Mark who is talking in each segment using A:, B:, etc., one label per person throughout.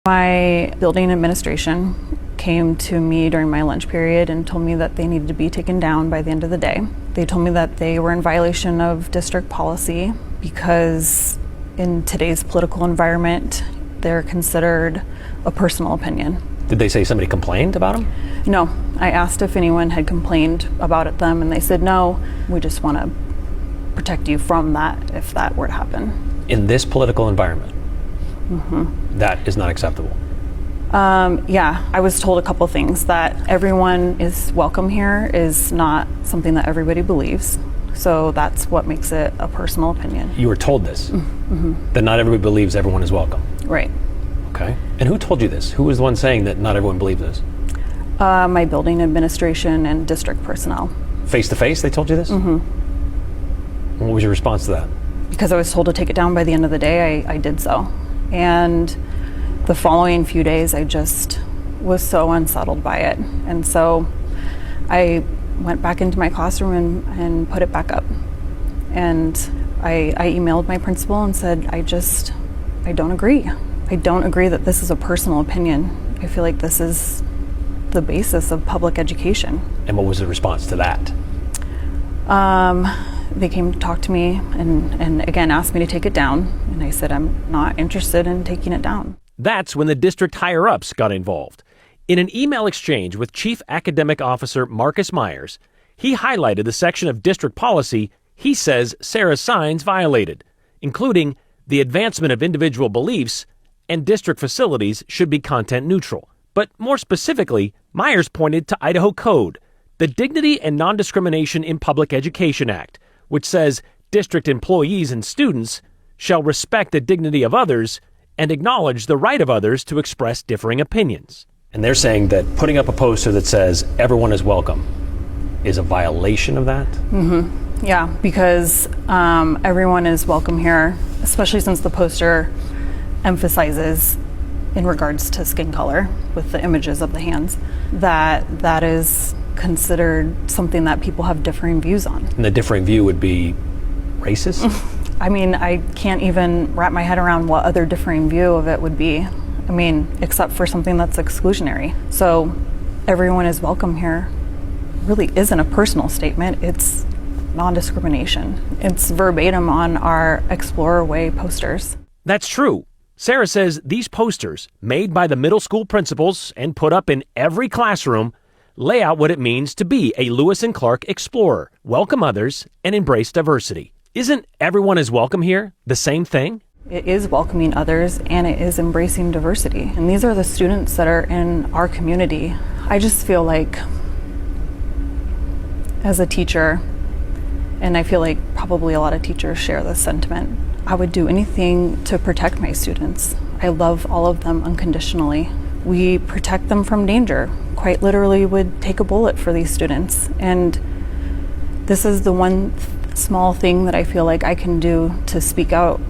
A: My building administration came to me during my lunch period and told me that they needed to be taken down by the end of the day. They told me that they were in violation of district policy because in today's political environment, they're considered a personal opinion.
B: Did they say somebody complained about them?
A: No. I asked if anyone had complained about them, and they said, no, we just want to protect you from that if that were to happen.
B: In this political environment?
A: Mm-hmm.
B: That is not acceptable.
A: Yeah, I was told a couple things. That everyone is welcome here is not something that everybody believes. So that's what makes it a personal opinion.
B: You were told this?
A: Mm-hmm.
B: That not everybody believes everyone is welcome?
A: Right.
B: Okay. And who told you this? Who was the one saying that not everyone believes this?
A: My building administration and district personnel.
B: Face to face, they told you this?
A: Mm-hmm.
B: What was your response to that?
A: Because I was told to take it down by the end of the day, I did so. And the following few days, I just was so unsettled by it. And so I went back into my classroom and put it back up. And I emailed my principal and said, I don't agree. I don't agree that this is a personal opinion. I feel like this is the basis of public education.
B: And what was the response to that?
A: They came to talk to me and again asked me to take it down. And I said, I'm not interested in taking it down.
C: That's when the district higher-ups got involved. In an email exchange with Chief Academic Officer Marcus Myers, he highlighted the section of district policy he says Sarah's signs violated, including the advancement of individual beliefs and district facilities should be content neutral. But more specifically, Myers pointed to Idaho Code, the Dignity and Non-Discrimination in Public Education Act, which says district employees and students shall respect the dignity of others and acknowledge the right of others to express differing opinions.
B: And they're saying that putting up a poster that says everyone is welcome is a violation of that?
A: Mm-hmm. Yeah, because everyone is welcome here, especially since the poster emphasizes in regards to skin color with the images of the hands, that is considered something that people have differing views on.
B: And the differing view would be racist?
A: I mean, I can't even wrap my head around what other differing view of it would be. I mean, except for something that's exclusionary. So everyone is welcome here really isn't a personal statement. It's non-discrimination. It's verbatim on our Explorer Way posters.
C: That's true. Sarah says these posters, made by the middle school principals and put up in every classroom, lay out what it means to be a Lewis and Clark explorer, welcome others, and embrace diversity. Isn't everyone is welcome here the same thing?
A: It is welcoming others and it is embracing diversity. And these are the students that are in our community. I just feel like, as a teacher, and I feel like probably a lot of teachers share this sentiment, I would do anything to protect my students. I love all of them unconditionally. We protect them from danger. Quite literally would take a bullet for these students. And this is the one small thing that I feel like I can do to speak out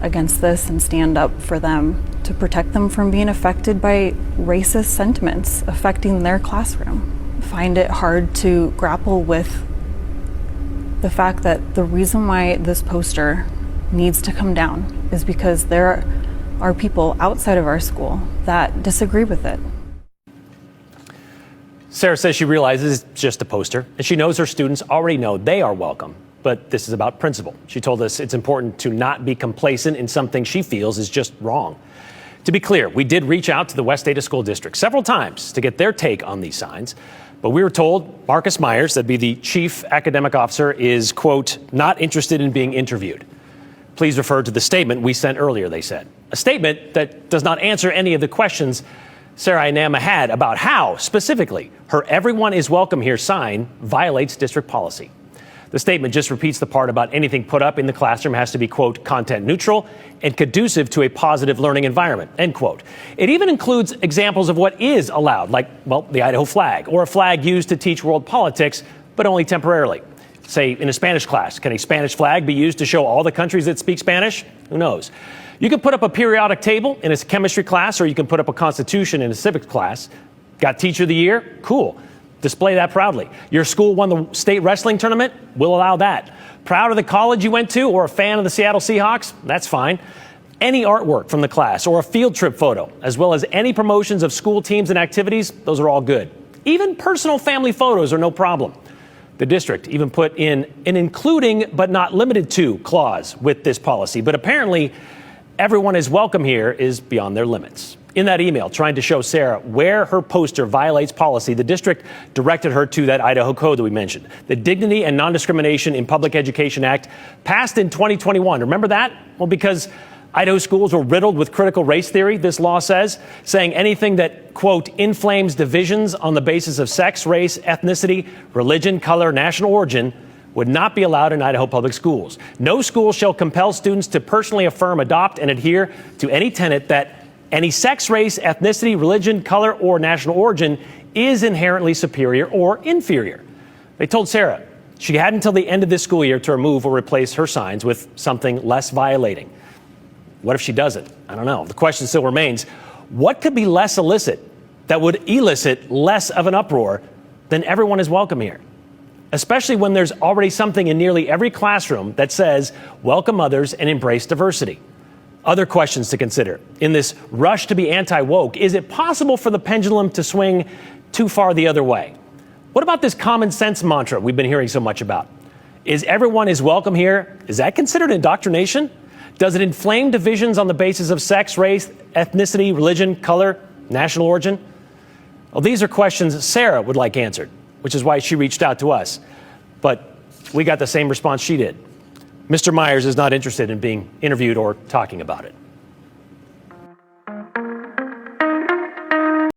A: against this and stand up for them, to protect them from being affected by racist sentiments affecting their classroom. I find it hard to grapple with the fact that the reason why this poster needs to come down is because there are people outside of our school that disagree with it.
B: Sarah says she realizes it's just a poster, and she knows her students already know they are welcome. But this is about principle. She told us it's important to not be complacent in something she feels is just wrong. To be clear, we did reach out to the West Ada School District several times to get their take on these signs. But we were told Marcus Myers, that'd be the chief academic officer, is, quote, not interested in being interviewed. Please refer to the statement we sent earlier, they said. A statement that does not answer any of the questions Sarah Inama had about how, specifically, her Everyone is Welcome Here sign violates district policy. The statement just repeats the part about anything put up in the classroom has to be, quote, content neutral and conducive to a positive learning environment, end quote. It even includes examples of what is allowed, like, well, the Idaho flag, or a flag used to teach world politics, but only temporarily. Say, in a Spanish class, can a Spanish flag be used to show all the countries that speak Spanish? Who knows? You can put up a periodic table in a chemistry class, or you can put up a constitution in a civics class. Got Teacher of the Year? Cool. Display that proudly. Your school won the state wrestling tournament? We'll allow that. Proud of the college you went to or a fan of the Seattle Seahawks? That's fine. Any artwork from the class or a field trip photo, as well as any promotions of school teams and activities, those are all good. Even personal family photos are no problem. The district even put in an including but not limited to clause with this policy, but apparently everyone is welcome here is beyond their limits. In that email, trying to show Sarah where her poster violates policy, the district directed her to that Idaho code that we mentioned, the Dignity and Non-Discrimination in Public Education Act, passed in 2021. Remember that? Well, because Idaho schools were riddled with critical race theory, this law says, saying anything that, quote, inflames divisions on the basis of sex, race, ethnicity, religion, color, national origin would not be allowed in Idaho public schools. No school shall compel students to personally affirm, adopt, and adhere to any tenet that any sex, race, ethnicity, religion, color, or national origin is inherently superior or inferior. They told Sarah she had until the end of this school year to remove or replace her signs with something less violating. What if she doesn't? I don't know. The question still remains, what could be less illicit that would elicit less of an uproar than everyone is welcome here? Especially when there's already something in nearly every classroom that says, welcome others and embrace diversity. Other questions to consider. In this rush to be anti-woke, is it possible for the pendulum to swing too far the other way? What about this common sense mantra we've been hearing so much about? Is everyone is welcome here? Is that considered indoctrination? Does it inflame divisions on the basis of sex, race, ethnicity, religion, color, national origin? Well, these are questions Sarah would like answered, which is why she reached out to us. But we got the same response she did. Mr. Myers is not interested in being interviewed or talking about it.